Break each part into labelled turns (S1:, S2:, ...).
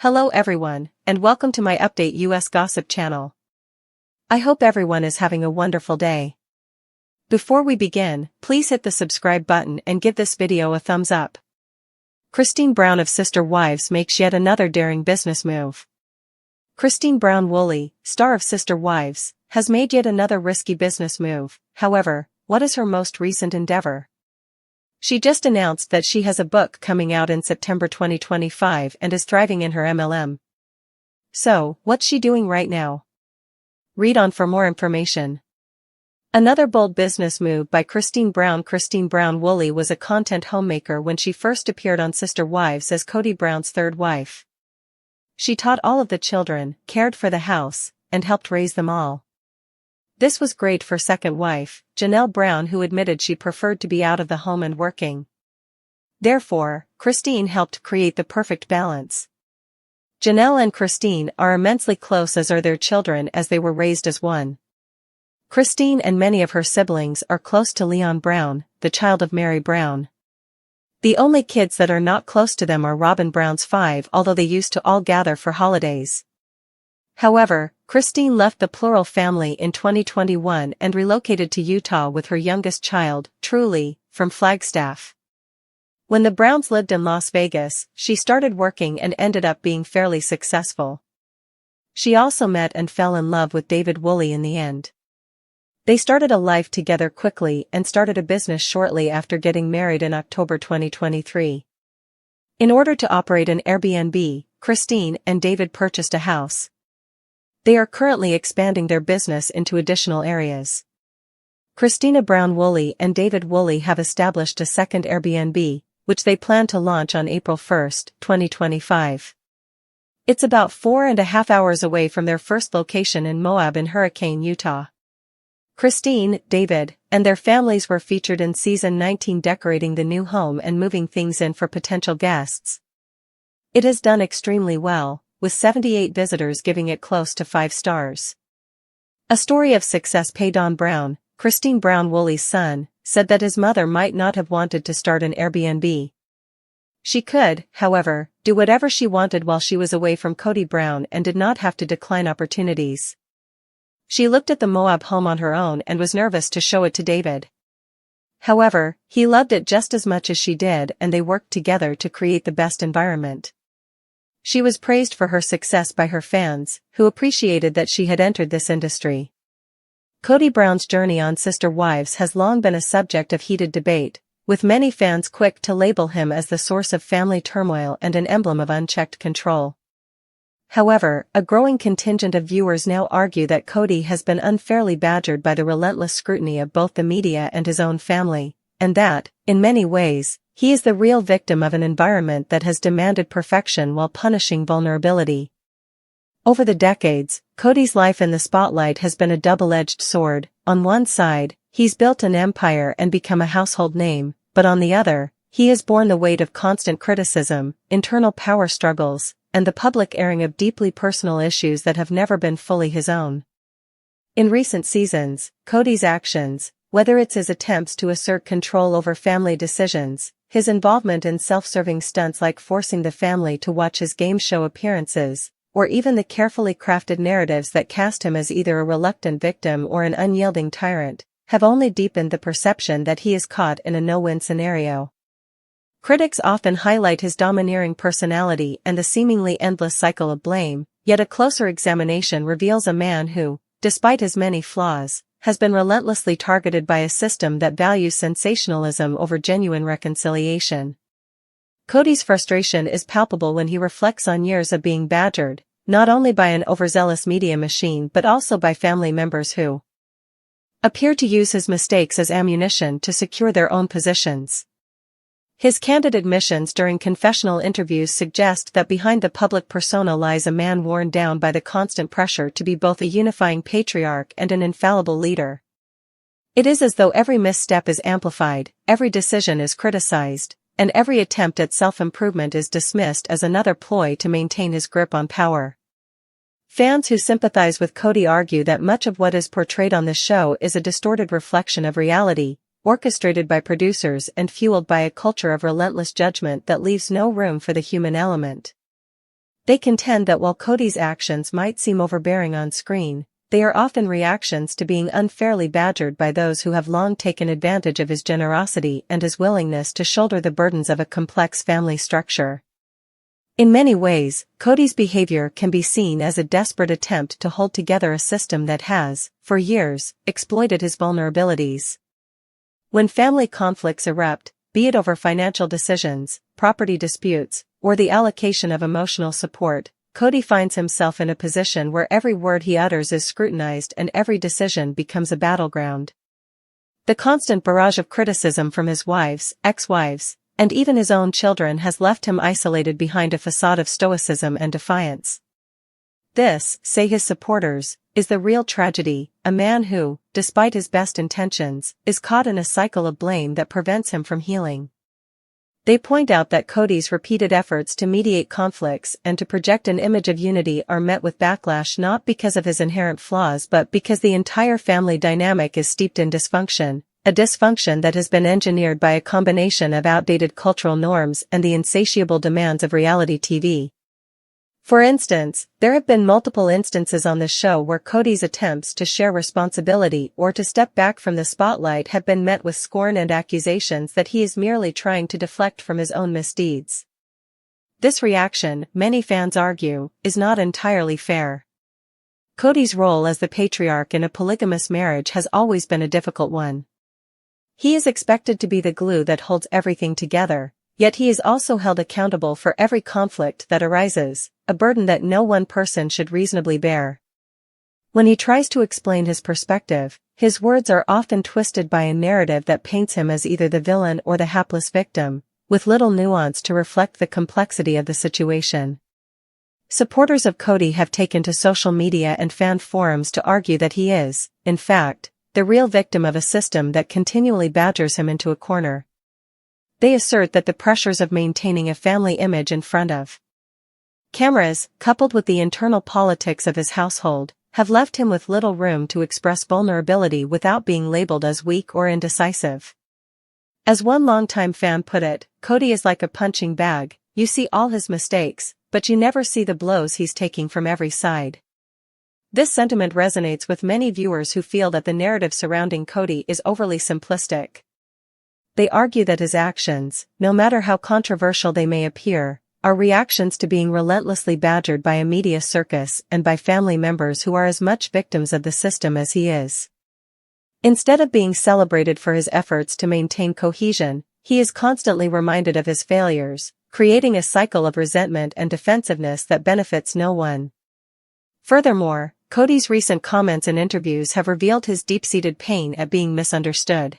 S1: Hello everyone, and welcome to my Update US Gossip channel. I hope everyone is having a wonderful day. Before we begin, please hit the subscribe button and give this video a thumbs up. Christine Brown of Sister Wives makes yet another daring business move. Christine Brown Woolley, star of Sister Wives, has made yet another risky business move. However, what is her most recent endeavor? She just announced that she has a book coming out in September 2025 and is thriving in her MLM. So, what's she doing right now? Read on for more information. Another bold business move by Christine Brown. Christine Brown Woolley was a content homemaker when she first appeared on Sister Wives as Kody Brown's third wife. She taught all of the children, cared for the house, and helped raise them all. This was great for second wife, Janelle Brown, who admitted she preferred to be out of the home and working. Therefore, Christine helped create the perfect balance. Janelle and Christine are immensely close, as are their children, as they were raised as one. Christine and many of her siblings are close to Leon Brown, the child of Mary Brown. The only kids that are not close to them are Robyn Brown's 5, although they used to all gather for holidays. However, Christine left the plural family in 2021 and relocated to Utah with her youngest child, Truly, from Flagstaff. When the Browns lived in Las Vegas, she started working and ended up being fairly successful. She also met and fell in love with David Woolley in the end. They started a life together quickly and started a business shortly after getting married in October 2023. In order to operate an Airbnb, Christine and David purchased a house. They are currently expanding their business into additional areas. Christina Brown Woolley and David Woolley have established a second Airbnb, which they plan to launch on April 1, 2025. It's about 4.5 hours away from their first location in Moab in Hurricane, Utah. Christine, David, and their families were featured in Season 19 decorating the new home and moving things in for potential guests. It has done extremely well, with 78 visitors giving it close to 5 stars. A story of success. Don Brown, Christine Brown Woolley's son, said that his mother might not have wanted to start an Airbnb. She could, however, do whatever she wanted while she was away from Kody Brown and did not have to decline opportunities. She looked at the Moab home on her own and was nervous to show it to David. However, he loved it just as much as she did, and they worked together to create the best environment. She was praised for her success by her fans, who appreciated that she had entered this industry. Kody Brown's journey on Sister Wives has long been a subject of heated debate, with many fans quick to label him as the source of family turmoil and an emblem of unchecked control. However, a growing contingent of viewers now argue that Kody has been unfairly badgered by the relentless scrutiny of both the media and his own family, and that, in many ways, he is the real victim of an environment that has demanded perfection while punishing vulnerability. Over the decades, Kody's life in the spotlight has been a double-edged sword. On one side, he's built an empire and become a household name, but on the other, he has borne the weight of constant criticism, internal power struggles, and the public airing of deeply personal issues that have never been fully his own. In recent seasons, Kody's actions, whether it's his attempts to assert control over family decisions, his involvement in self-serving stunts like forcing the family to watch his game show appearances, or even the carefully crafted narratives that cast him as either a reluctant victim or an unyielding tyrant, have only deepened the perception that he is caught in a no-win scenario. Critics often highlight his domineering personality and the seemingly endless cycle of blame, yet a closer examination reveals a man who, despite his many flaws, has been relentlessly targeted by a system that values sensationalism over genuine reconciliation. Kody's frustration is palpable when he reflects on years of being badgered, not only by an overzealous media machine but also by family members who appear to use his mistakes as ammunition to secure their own positions. His candid admissions during confessional interviews suggest that behind the public persona lies a man worn down by the constant pressure to be both a unifying patriarch and an infallible leader. It is as though every misstep is amplified, every decision is criticized, and every attempt at self-improvement is dismissed as another ploy to maintain his grip on power. Fans who sympathize with Kody argue that much of what is portrayed on the show is a distorted reflection of reality, orchestrated by producers and fueled by a culture of relentless judgment that leaves no room for the human element. They contend that while Kody's actions might seem overbearing on screen, they are often reactions to being unfairly badgered by those who have long taken advantage of his generosity and his willingness to shoulder the burdens of a complex family structure. In many ways, Kody's behavior can be seen as a desperate attempt to hold together a system that has, for years, exploited his vulnerabilities. When family conflicts erupt, be it over financial decisions, property disputes, or the allocation of emotional support, Kody finds himself in a position where every word he utters is scrutinized and every decision becomes a battleground. The constant barrage of criticism from his wives, ex-wives, and even his own children has left him isolated behind a facade of stoicism and defiance. This, say his supporters, is the real tragedy, a man who, despite his best intentions, is caught in a cycle of blame that prevents him from healing. They point out that Kody's repeated efforts to mediate conflicts and to project an image of unity are met with backlash not because of his inherent flaws but because the entire family dynamic is steeped in dysfunction, a dysfunction that has been engineered by a combination of outdated cultural norms and the insatiable demands of reality TV. For instance, there have been multiple instances on the show where Kody's attempts to share responsibility or to step back from the spotlight have been met with scorn and accusations that he is merely trying to deflect from his own misdeeds. This reaction, many fans argue, is not entirely fair. Kody's role as the patriarch in a polygamous marriage has always been a difficult one. He is expected to be the glue that holds everything together, yet he is also held accountable for every conflict that arises, a burden that no one person should reasonably bear. When he tries to explain his perspective, his words are often twisted by a narrative that paints him as either the villain or the hapless victim, with little nuance to reflect the complexity of the situation. Supporters of Kody have taken to social media and fan forums to argue that he is, in fact, the real victim of a system that continually badgers him into a corner. They assert that the pressures of maintaining a family image in front of cameras, coupled with the internal politics of his household, have left him with little room to express vulnerability without being labeled as weak or indecisive. As one longtime fan put it, Kody is like a punching bag, you see all his mistakes, but you never see the blows he's taking from every side. This sentiment resonates with many viewers who feel that the narrative surrounding Kody is overly simplistic. They argue that his actions, no matter how controversial they may appear, are reactions to being relentlessly badgered by a media circus and by family members who are as much victims of the system as he is. Instead of being celebrated for his efforts to maintain cohesion, he is constantly reminded of his failures, creating a cycle of resentment and defensiveness that benefits no one. Furthermore, Kody's recent comments and interviews have revealed his deep-seated pain at being misunderstood.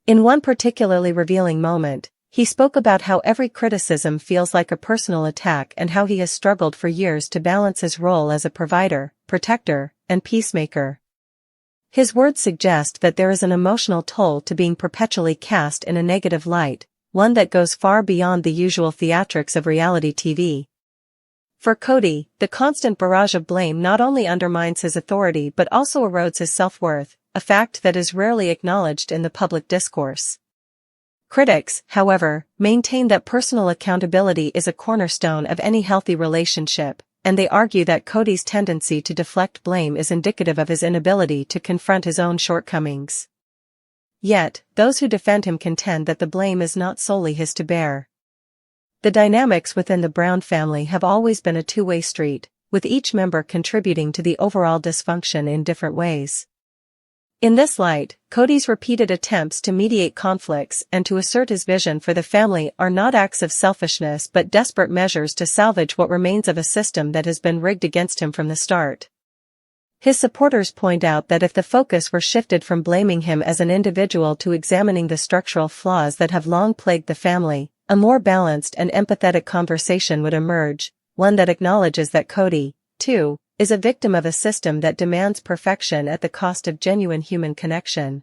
S1: In one particularly revealing moment, he spoke about how every criticism feels like a personal attack and how he has struggled for years to balance his role as a provider, protector, and peacemaker. His words suggest that there is an emotional toll to being perpetually cast in a negative light, one that goes far beyond the usual theatrics of reality TV. For Kody, the constant barrage of blame not only undermines his authority but also erodes his self-worth, a fact that is rarely acknowledged in the public discourse. Critics, however, maintain that personal accountability is a cornerstone of any healthy relationship, and they argue that Kody's tendency to deflect blame is indicative of his inability to confront his own shortcomings. Yet, those who defend him contend that the blame is not solely his to bear. The dynamics within the Brown family have always been a two-way street, with each member contributing to the overall dysfunction in different ways. In this light, Kody's repeated attempts to mediate conflicts and to assert his vision for the family are not acts of selfishness but desperate measures to salvage what remains of a system that has been rigged against him from the start. His supporters point out that if the focus were shifted from blaming him as an individual to examining the structural flaws that have long plagued the family, a more balanced and empathetic conversation would emerge, one that acknowledges that Kody, too, is a victim of a system that demands perfection at the cost of genuine human connection.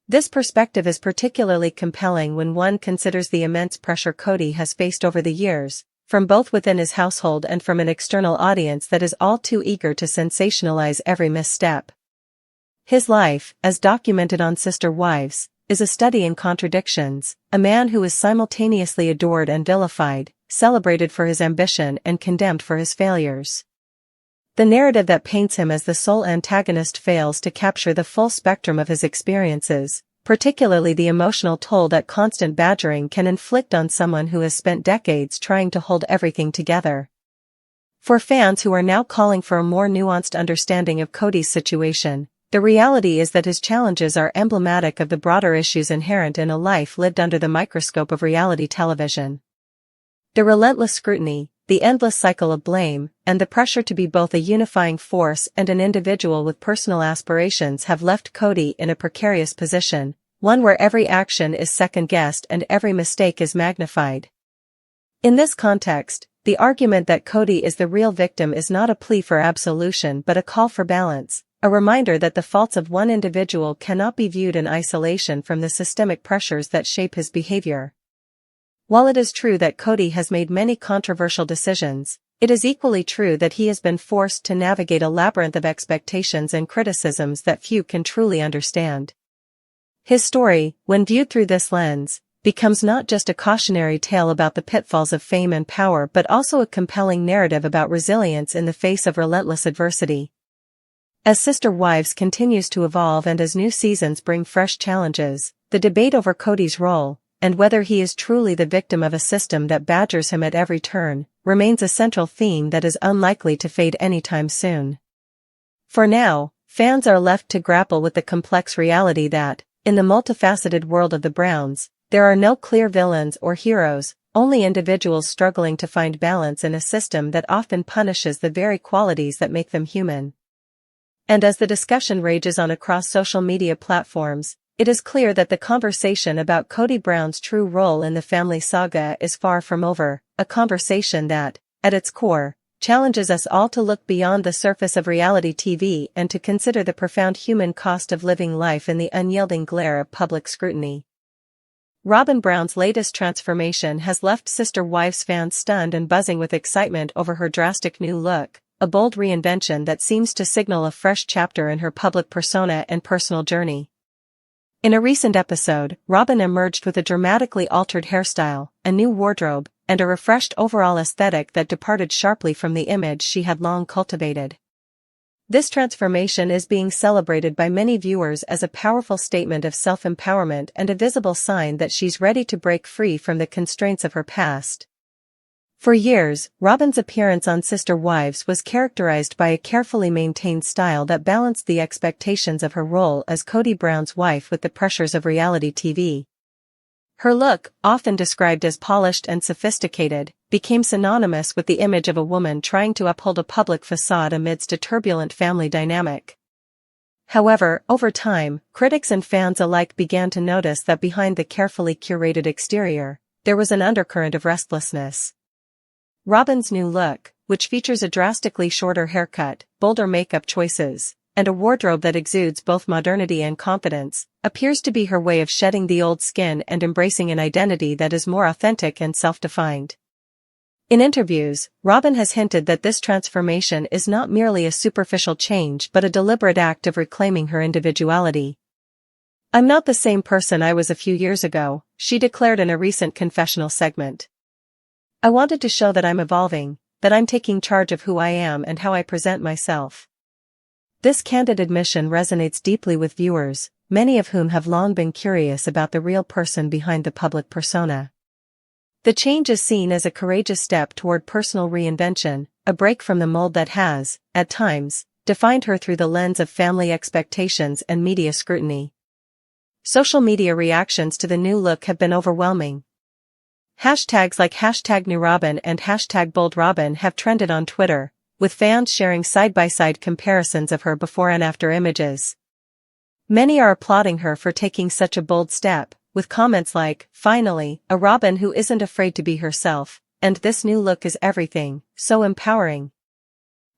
S1: This perspective is particularly compelling when one considers the immense pressure Kody has faced over the years, from both within his household and from an external audience that is all too eager to sensationalize every misstep. His life, as documented on Sister Wives, is a study in contradictions, a man who is simultaneously adored and vilified, celebrated for his ambition and condemned for his failures. The narrative that paints him as the sole antagonist fails to capture the full spectrum of his experiences, particularly the emotional toll that constant badgering can inflict on someone who has spent decades trying to hold everything together. For fans who are now calling for a more nuanced understanding of Kody's situation, the reality is that his challenges are emblematic of the broader issues inherent in a life lived under the microscope of reality television. The relentless scrutiny, the endless cycle of blame, and the pressure to be both a unifying force and an individual with personal aspirations have left Kody in a precarious position, one where every action is second-guessed and every mistake is magnified. In this context, the argument that Kody is the real victim is not a plea for absolution but a call for balance, a reminder that the faults of one individual cannot be viewed in isolation from the systemic pressures that shape his behavior. While it is true that Kody has made many controversial decisions, it is equally true that he has been forced to navigate a labyrinth of expectations and criticisms that few can truly understand. His story, when viewed through this lens, becomes not just a cautionary tale about the pitfalls of fame and power but also a compelling narrative about resilience in the face of relentless adversity. As Sister Wives continues to evolve and as new seasons bring fresh challenges, the debate over Kody's role, and whether he is truly the victim of a system that badgers him at every turn, remains a central theme that is unlikely to fade anytime soon. For now, fans are left to grapple with the complex reality that, in the multifaceted world of the Browns, there are no clear villains or heroes, only individuals struggling to find balance in a system that often punishes the very qualities that make them human. And as the discussion rages on across social media platforms, it is clear that the conversation about Kody Brown's true role in the family saga is far from over, a conversation that, at its core, challenges us all to look beyond the surface of reality TV and to consider the profound human cost of living life in the unyielding glare of public scrutiny. Robyn Brown's latest transformation has left Sister Wives fans stunned and buzzing with excitement over her drastic new look, a bold reinvention that seems to signal a fresh chapter in her public persona and personal journey. In a recent episode, Robyn emerged with a dramatically altered hairstyle, a new wardrobe, and a refreshed overall aesthetic that departed sharply from the image she had long cultivated. This transformation is being celebrated by many viewers as a powerful statement of self-empowerment and a visible sign that she's ready to break free from the constraints of her past. For years, Robyn's appearance on Sister Wives was characterized by a carefully maintained style that balanced the expectations of her role as Kody Brown's wife with the pressures of reality TV. Her look, often described as polished and sophisticated, became synonymous with the image of a woman trying to uphold a public facade amidst a turbulent family dynamic. However, over time, critics and fans alike began to notice that behind the carefully curated exterior, there was an undercurrent of restlessness. Robyn's new look, which features a drastically shorter haircut, bolder makeup choices, and a wardrobe that exudes both modernity and confidence, appears to be her way of shedding the old skin and embracing an identity that is more authentic and self-defined. In interviews, Robyn has hinted that this transformation is not merely a superficial change but a deliberate act of reclaiming her individuality. "I'm not the same person I was a few years ago," she declared in a recent confessional segment. "I wanted to show that I'm evolving, that I'm taking charge of who I am and how I present myself." This candid admission resonates deeply with viewers, many of whom have long been curious about the real person behind the public persona. The change is seen as a courageous step toward personal reinvention, a break from the mold that has, at times, defined her through the lens of family expectations and media scrutiny. Social media reactions to the new look have been overwhelming. Hashtags like #NewRobyn and #BoldRobyn have trended on Twitter, with fans sharing side-by-side comparisons of her before and after images. Many are applauding her for taking such a bold step, with comments like, "Finally, a Robyn who isn't afraid to be herself," and "This new look is everything, so empowering."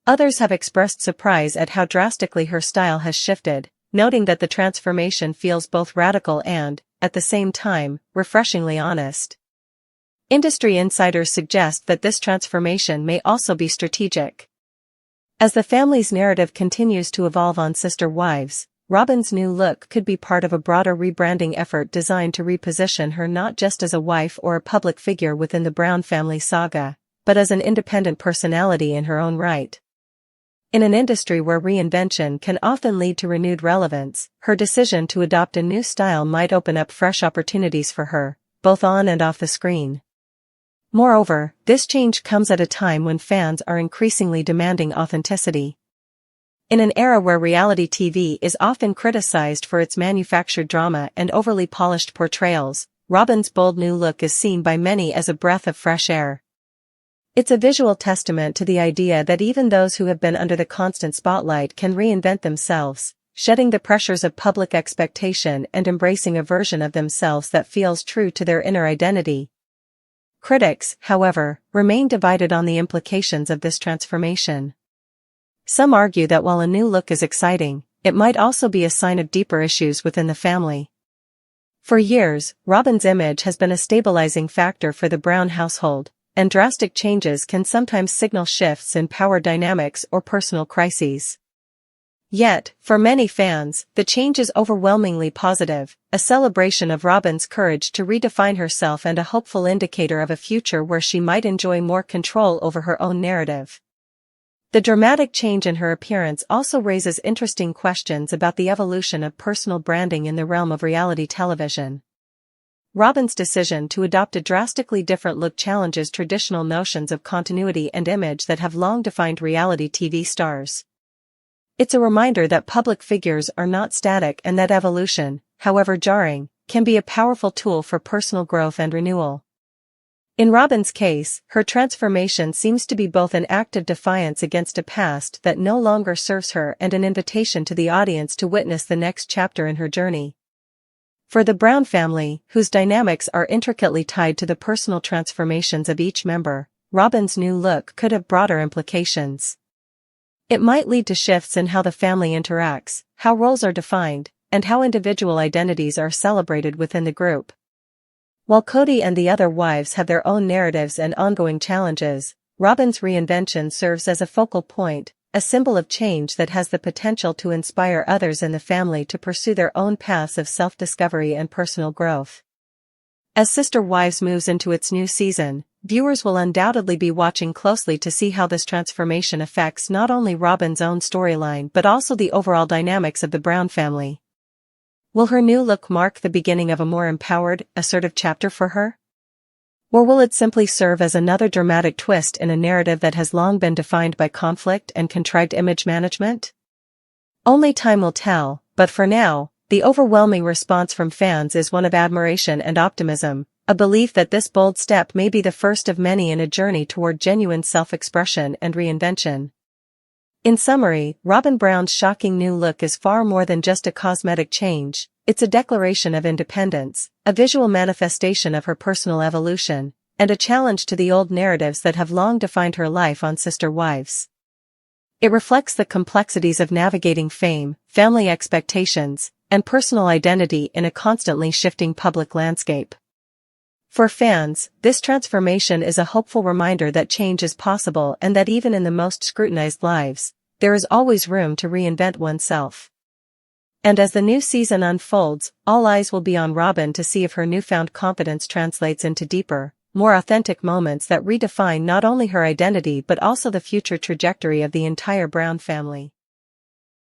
S1: Others have expressed surprise at how drastically her style has shifted, noting that the transformation feels both radical and, at the same time, refreshingly honest. Industry insiders suggest that this transformation may also be strategic. As the family's narrative continues to evolve on Sister Wives, Robyn's new look could be part of a broader rebranding effort designed to reposition her not just as a wife or a public figure within the Brown family saga, but as an independent personality in her own right. In an industry where reinvention can often lead to renewed relevance, her decision to adopt a new style might open up fresh opportunities for her, both on and off the screen. Moreover, this change comes at a time when fans are increasingly demanding authenticity. In an era where reality TV is often criticized for its manufactured drama and overly polished portrayals, Robyn's bold new look is seen by many as a breath of fresh air. It's a visual testament to the idea that even those who have been under the constant spotlight can reinvent themselves, shedding the pressures of public expectation and embracing a version of themselves that feels true to their inner identity. Critics, however, remain divided on the implications of this transformation. Some argue that while a new look is exciting, it might also be a sign of deeper issues within the family. For years, Robyn's image has been a stabilizing factor for the Brown household, and drastic changes can sometimes signal shifts in power dynamics or personal crises. Yet, for many fans, the change is overwhelmingly positive, a celebration of Robyn's courage to redefine herself and a hopeful indicator of a future where she might enjoy more control over her own narrative. The dramatic change in her appearance also raises interesting questions about the evolution of personal branding in the realm of reality television. Robyn's decision to adopt a drastically different look challenges traditional notions of continuity and image that have long defined reality TV stars. It's a reminder that public figures are not static and that evolution, however jarring, can be a powerful tool for personal growth and renewal. In Robyn's case, her transformation seems to be both an act of defiance against a past that no longer serves her and an invitation to the audience to witness the next chapter in her journey. For the Brown family, whose dynamics are intricately tied to the personal transformations of each member, Robyn's new look could have broader implications. It might lead to shifts in how the family interacts, how roles are defined, and how individual identities are celebrated within the group. While Kody and the other wives have their own narratives and ongoing challenges, Robyn's reinvention serves as a focal point, a symbol of change that has the potential to inspire others in the family to pursue their own paths of self-discovery and personal growth. As Sister Wives moves into its new season, viewers will undoubtedly be watching closely to see how this transformation affects not only Robyn's own storyline but also the overall dynamics of the Brown family. Will her new look mark the beginning of a more empowered, assertive chapter for her? Or will it simply serve as another dramatic twist in a narrative that has long been defined by conflict and contrived image management? Only time will tell, but for now, the overwhelming response from fans is one of admiration and optimism, a belief that this bold step may be the first of many in a journey toward genuine self-expression and reinvention. In summary, Robyn Brown's shocking new look is far more than just a cosmetic change. It's a declaration of independence, a visual manifestation of her personal evolution, and a challenge to the old narratives that have long defined her life on Sister Wives. It reflects the complexities of navigating fame, family expectations, and personal identity in a constantly shifting public landscape. For fans, this transformation is a hopeful reminder that change is possible and that even in the most scrutinized lives, there is always room to reinvent oneself. And as the new season unfolds, all eyes will be on Robyn to see if her newfound confidence translates into deeper, more authentic moments that redefine not only her identity but also the future trajectory of the entire Brown family.